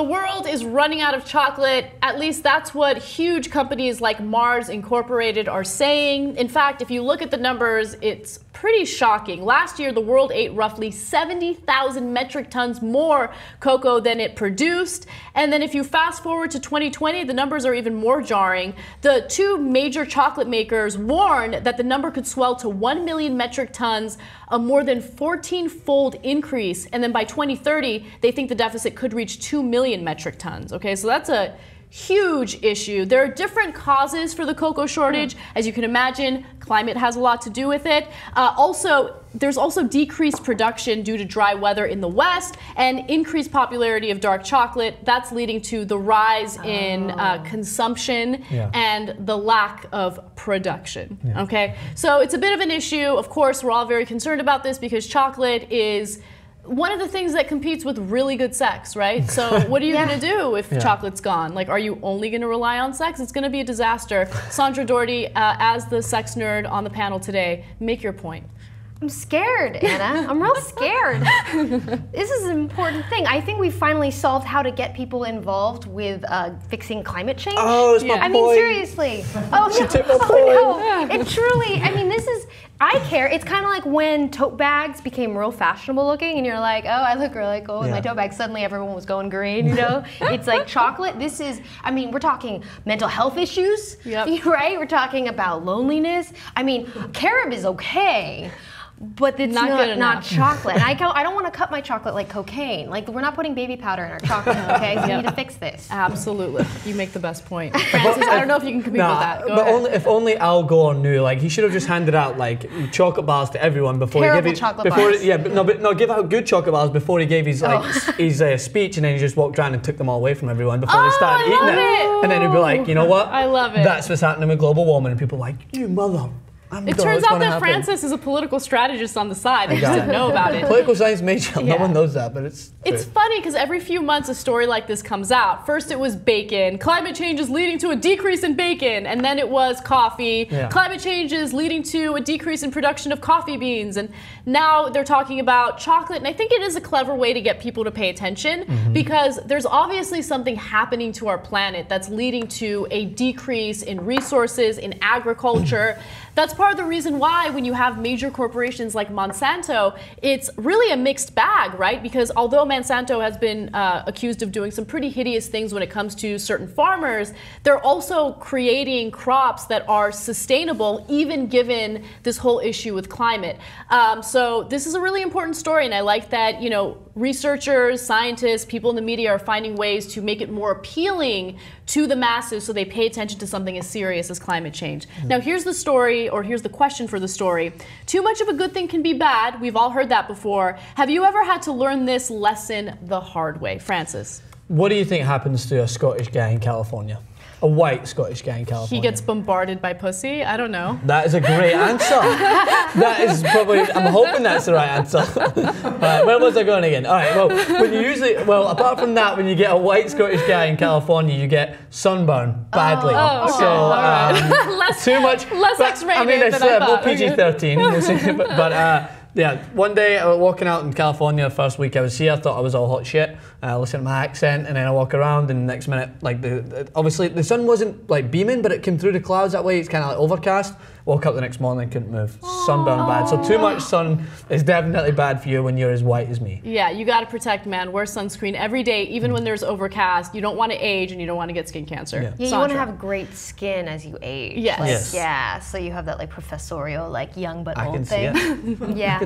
The world is running out of chocolate. At least that's what huge companies like Mars Incorporated are saying. In fact, if you look at the numbers, it's pretty shocking. Last year, the world ate roughly 70,000 metric tons more cocoa than it produced. And then if you fast forward to 2020, the numbers are even more jarring. The two major chocolate makers warned that the number could swell to 1 million metric tons, a more than 14-fold increase. And then by 2030, they think the deficit could reach 2 million metric tons. Okay, so that's a huge issue. There are different causes for the cocoa shortage. As you can imagine, climate has a lot to do with it. There's also decreased production due to dry weather in the West and increased popularity of dark chocolate. That's leading to the rise in consumption and the lack of production. Okay, so it's a bit of an issue. Of course, we're all very concerned about this because chocolate is one of the things that competes with really good sex, right? So what are you going to do if chocolate's gone? Like, are you only going to rely on sex? It's going to be a disaster. Sandra Daugherty, as the sex nerd on the panel today, make your point. I'm scared, Anna. I'm real scared. This is an important thing. I think we finally solved how to get people involved with fixing climate change. Oh, it's my point. I mean, seriously. Oh, she took my point. Oh, no. It truly, I mean, this is, I care. It's kind of like when tote bags became real fashionable looking and you're like, oh, I look really cool with my tote bag. Suddenly everyone was going green, you know? It's like chocolate. This is, I mean, we're talking mental health issues, right? We're talking about loneliness. I mean, carob is okay. But it's not chocolate. And I don't want to cut my chocolate like cocaine. Like, we're not putting baby powder in our chocolate, okay? So we need to fix this. Absolutely. You make the best point. Francis, I don't know if you can compete with that. Go ahead. If only Al Gore knew. Like, he should have just handed out, like, chocolate bars to everyone before Terrible he gave chocolate bars. Yeah, but give out good chocolate bars before he gave his, like, his speech, and then he just walked around and took them all away from everyone before they started eating it. And then he'd be like, you know what? I love it. That's what's happening with global warming. And people are like, you mother. It turns out that Francis is a political strategist on the side. They just didn't know about it. Political science major. No one knows that, but it's funny because every few months a story like this comes out. First it was bacon. Climate change is leading to a decrease in bacon. And then it was coffee. Climate change is leading to a decrease in production of coffee beans. And now they're talking about chocolate. And I think it is a clever way to get people to pay attention because there's obviously something happening to our planet that's leading to a decrease in resources, in agriculture. That's part of the reason why when you have major corporations like Monsanto, it's really a mixed bag, right? Because although Monsanto has been accused of doing some pretty hideous things when it comes to certain farmers, they're also creating crops that are sustainable, even given this whole issue with climate. So this is a really important story, and I like that, you know, researchers, scientists, people in the media are finding ways to make it more appealing to the masses so they pay attention to something as serious as climate change. Now here's the story, or here's the question for the story. Too much of a good thing can be bad. We've all heard that before. Have you ever had to learn this lesson the hard way? Francis. What do you think happens to a Scottish guy in California? A white Scottish guy in California. He gets bombarded by pussy? I don't know. That is a great answer. That is probably, I'm hoping that's the right answer. Right, where was I going again? All right, well, when you usually, apart from that, when you get a white Scottish guy in California, you get sunburn badly. Too much. Less X-rated I mean, it's than I thought. PG-13, but yeah, one day I was walking out in California, the first week I was here, I thought I was all hot shit. I listened to my accent, and then I walk around, and the next minute, like, obviously the sun wasn't like beaming, but it came through the clouds that way. It's kind of like overcast. Woke up the next morning, couldn't move. Sunburn bad. So too much sun is definitely bad for you when you're as white as me. Yeah, you got to protect, man. Wear sunscreen every day, even when there's overcast. You don't want to age, and you don't want to get skin cancer. Yeah, you want to have great skin as you age. Yes. Like, Yes. Yeah, so you have that like professorial, like young but I old can thing. See it. Yeah,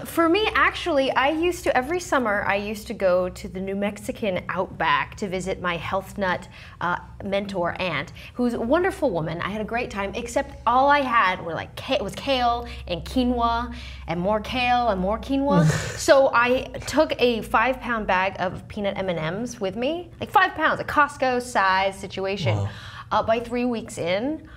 for me, actually, every summer I used to go to the New Mexican outback to visit my health nut mentor aunt, who's a wonderful woman. I had a great time, except all I had were like was kale and quinoa and more kale and more quinoa. So I took a 5-pound bag of peanut M&Ms with me, like 5 pounds, a Costco size situation. By 3 weeks in,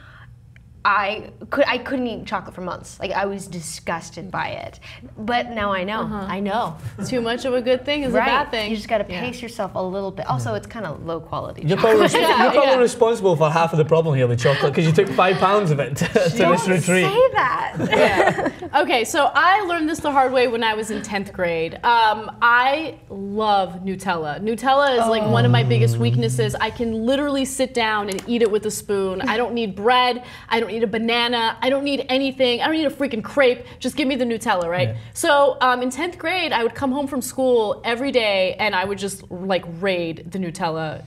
I couldn't eat chocolate for months. Like I was disgusted by it. But now I know. I know. Too much of a good thing is a bad thing. You just got to pace yourself a little bit. Also, it's kind of low quality. You're probably responsible for half of the problem here with chocolate because you took 5 pounds of it to this retreat. Don't say that. Okay, so I learned this the hard way when I was in 10th grade. I love Nutella. Nutella is like one of my biggest weaknesses. I can literally sit down and eat it with a spoon. I don't need bread. I don't need a banana. I don't need anything. I don't need a freaking crepe. Just give me the Nutella, right? Yeah. So in 10th grade, I would come home from school every day and I would just like raid the Nutella,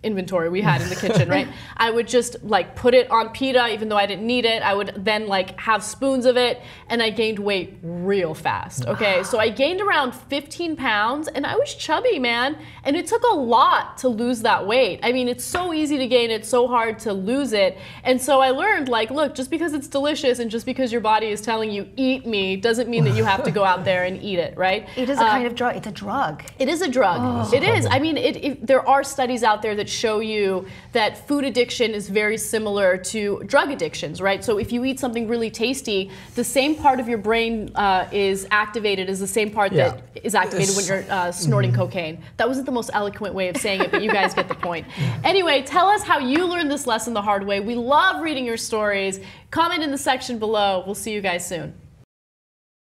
inventory we had in the kitchen, right? I would just like put it on pita even though I didn't need it. I would then like have spoons of it and I gained weight real fast, okay? So I gained around 15 pounds and I was chubby, man. And it took a lot to lose that weight. I mean, it's so easy to gain it, so hard to lose it. And so I learned like, look, just because it's delicious and just because your body is telling you eat me doesn't mean that you have to go out there and eat it, right? It is a kind of drug. It's a drug. It is a drug. It is. I mean, there are studies out there that show you that food addiction is very similar to drug addictions, right? So if you eat something really tasty, the same part of your brain is activated as the same part that is activated when you're snorting cocaine. That wasn't the most eloquent way of saying it, but you guys get the point. Anyway, tell us how you learned this lesson the hard way. We love reading your stories. Comment in the section below. We'll see you guys soon.